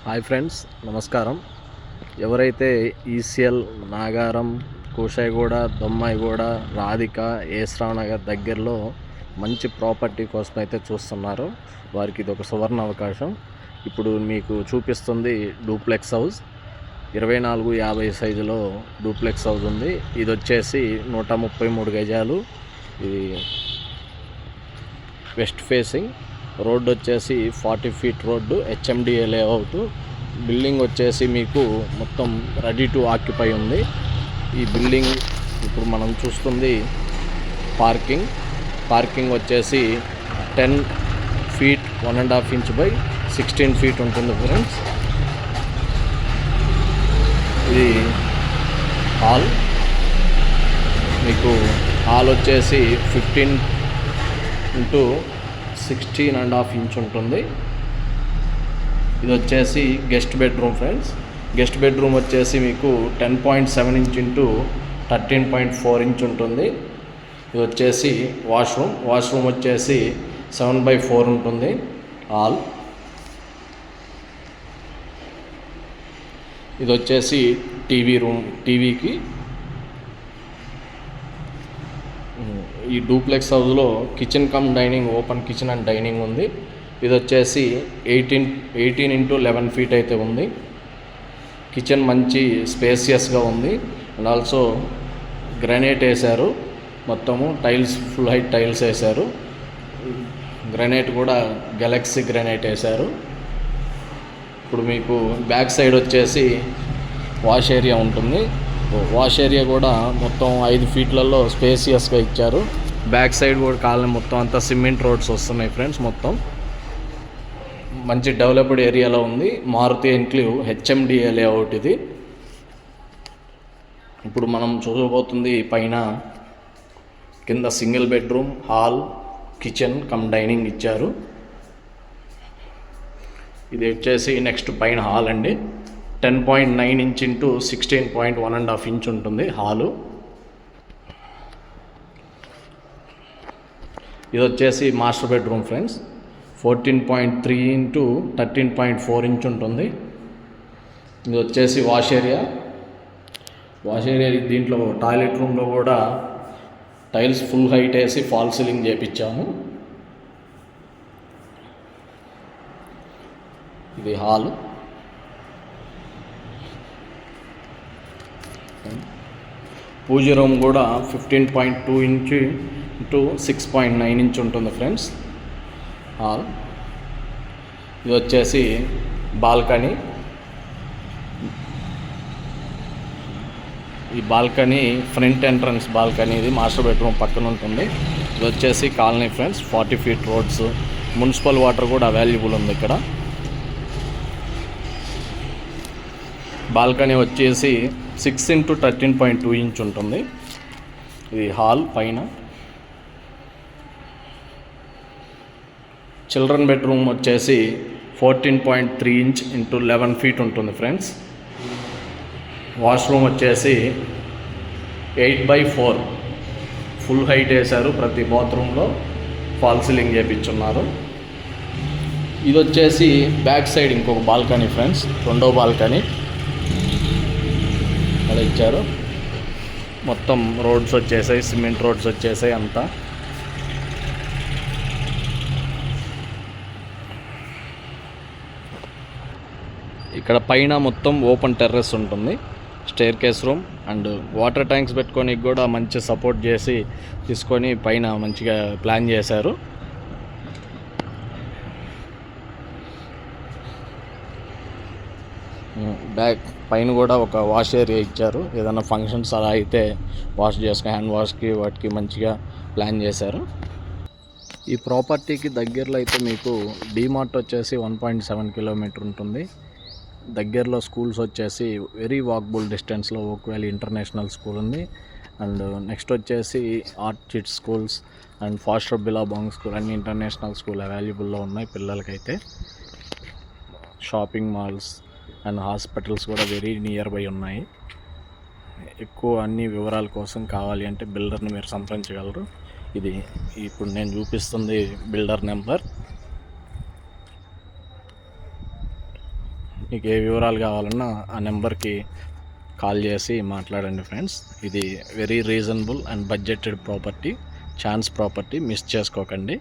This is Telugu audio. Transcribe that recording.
హాయ్ ఫ్రెండ్స్, నమస్కారం. ఎవరైతే ఈసీఎల్, నాగారం, కూషాయిగూడ, దొమ్మాయిగూడ, రాధిక, ఏస్రావ్ నగర్ దగ్గరలో మంచి ప్రాపర్టీ కోసం అయితే చూస్తున్నారో వారికి ఇది ఒక సువర్ణ అవకాశం. ఇప్పుడు మీకు చూపిస్తుంది డూప్లెక్స్ హౌస్. 24x50 సైజులో డూప్లెక్స్ హౌస్ ఉంది. ఇది వచ్చేసి 133 గజాలు. ఇది వెస్ట్ ఫేసింగ్. రోడ్డు వచ్చేసి 40 feet road, HMDA layout. Building వచ్చేసి మీకు మొత్తం రెడీ టు ఆక్యుపై ఉంది. ఈ బిల్డింగ్ ఇప్పుడు మనం చూస్తుంది పార్కింగ్ వచ్చేసి 10 ఫీట్ 1.5 ఇంచ్ బై 16 ఫీట్ ఉంటుంది ఫ్రెండ్స్. ఇది హాల్. మీకు హాల్ వచ్చేసి 15 ఇంటూ 16.5 ఇంచ్ ఉంటుంది. ఇది వచ్చేసి guest bedroom friends. Guest bedroom వచ్చేసి మీకు 10.7 ఇంచ్ ఇంటూ 13.4 ఇంచ్ ఉంటుంది. ఇది వచ్చేసి వాష్రూమ్ వచ్చేసి 7/4 ఉంటుంది. హాల్. ఇది వచ్చేసి టీవీకి. ఈ డూప్లెక్స్ హౌస్లో kitchen cum dining, open kitchen and dining ఉంది. ఇది వచ్చేసి 18 ఇంటూ 11 ఫీట్ అయితే ఉంది. కిచెన్ మంచి స్పేసియస్గా ఉంది. అండ్ ఆల్సో గ్రానైట్ వేశారు. మొత్తము టైల్స్, ఫుల్ హైట్ టైల్స్ వేశారు. గ్రానైట్ కూడా గెలాక్సీ గ్రానైట్ వేశారు. ఇప్పుడు మీకు బ్యాక్ సైడ్ వచ్చేసి వాష్ ఏరియా ఉంటుంది. వాష్ ఏరియా కూడా మొత్తం 5 ఫీట్లలో స్పేసియస్గా ఇచ్చారు. బ్యాక్ సైడ్ కూడా కాలనీ మొత్తం అంతా సిమెంట్ రోడ్స్ వస్తున్నాయి ఫ్రెండ్స్. మొత్తం మంచి డెవలప్డ్ ఏరియాలో ఉంది. మారుతి ఎన్క్లేవ్ హెచ్ఎండిఏ లేఅవుట్ ఇది. ఇప్పుడు మనం చూడబోతుంది పైన, కింద single bedroom, hall, kitchen cum dining ఇచ్చారు. ఇది వచ్చేసి నెక్స్ట్ పైన హాల్ అండి. 10.9 ఇంచ్ ఇంటూ 16.1.5 ఇంచ్ ఉంటుంది హాలు. ఇది వచ్చేసి master bedroom friends. 14.3 into 13.4 inch ఉంటుంది. ఇది వచ్చేసి వాష్ ఏరియా. దీంట్లో టాయిలెట్ రూమ్లో కూడా టైల్స్ ఫుల్ హైట్ వేసి ఫాల్ సీలింగ్ చేయించాము. ఇది హాల్. పూజ రూమ్ కూడా 15.2 ఇంచ్ ఇంటూ 6.9 ఇంచ్ ఉంటుంది ఫ్రెండ్స్ హాల్. ఇది వచ్చేసి బాల్కనీ. ఈ బాల్కనీ ఫ్రంట్ ఎంట్రన్స్ బాల్కనీ. ఇది మాస్టర్ బెడ్రూమ్ పక్కన ఉంటుంది. ఇది వచ్చేసి colony friends. 40 feet roads, municipal water కూడా అవైలబుల్ ఉంది ఇక్కడ. బాల్కనీ వచ్చేసి 6 ఇంటూ 13.2 ఇంచ్ ఉంటుంది. ఇది హాల్ పైన. చిల్డ్రన్ బెడ్రూమ్ వచ్చేసి 14.3 ఇంచ్ ఇంటూ 11 ఫీట్ ఉంటుంది ఫ్రెండ్స్. వాష్రూమ్ వచ్చేసి 8/4 ఫుల్ హైట్ వేశారు. ప్రతి బాత్రూంలో ఫాల్ సీలింగ్ చేయించున్నారు. ఇది వచ్చేసి బ్యాక్ సైడ్ ఇంకొక బాల్కనీ ఫ్రెండ్స్. రెండో బాల్కనీ అలా ఇచ్చారు. మొత్తం రోడ్స్ వచ్చేసాయి, సిమెంట్ రోడ్స్ వచ్చేసాయి అంతా. ఇక్కడ పైన మొత్తం ఓపెన్ టెర్రస్ ఉంటుంది. Staircase room and water tanks పెట్టుకొని కూడా మంచి సపోర్ట్ చేసి తీసుకొని పైన మంచిగా ప్లాన్ చేశారు. బ్యాక్ పైన కూడా ఒక వాష్ ఏరియా ఇచ్చారు. ఏదైనా ఫంక్షన్స్ అలా అయితే వాష్ చేసుకుని హ్యాండ్ వాష్కి వాటికి మంచిగా ప్లాన్ చేశారు. ఈ ప్రాపర్టీకి దగ్గరలో అయితే మీకు డీమార్ట్ వచ్చేసి 1.7 కిలోమీటర్ ఉంటుంది. దగ్గరలో స్కూల్స్ వచ్చేసి వెరీ వాకబుల్ డిస్టెన్స్లో ఓక్ వ్యాలీ ఇంటర్నేషనల్ స్కూల్ ఉంది. అండ్ నెక్స్ట్ వచ్చేసి Orchid Schools and Foster Billabong School అన్ని ఇంటర్నేషనల్ స్కూల్ అవైలబుల్లో ఉన్నాయి పిల్లలకైతే. షాపింగ్ మాల్స్ అండ్ హాస్పిటల్స్ కూడా వెరీ నియర్ బై ఉన్నాయి. ఎక్కువ అన్ని వివరాల కోసం కావాలి అంటే బిల్డర్ని మీరు సంప్రదించగలరు. ఇది ఇప్పుడు నేను చూపిస్తుంది బిల్డర్ నెంబర్. మీకు ఏ వివరాలు కావాలన్నా ఆ నెంబర్కి కాల్ చేసి మాట్లాడండి ఫ్రెండ్స్. ఇది very reasonable and budgeted property, chance property, miss చేసుకోకండి.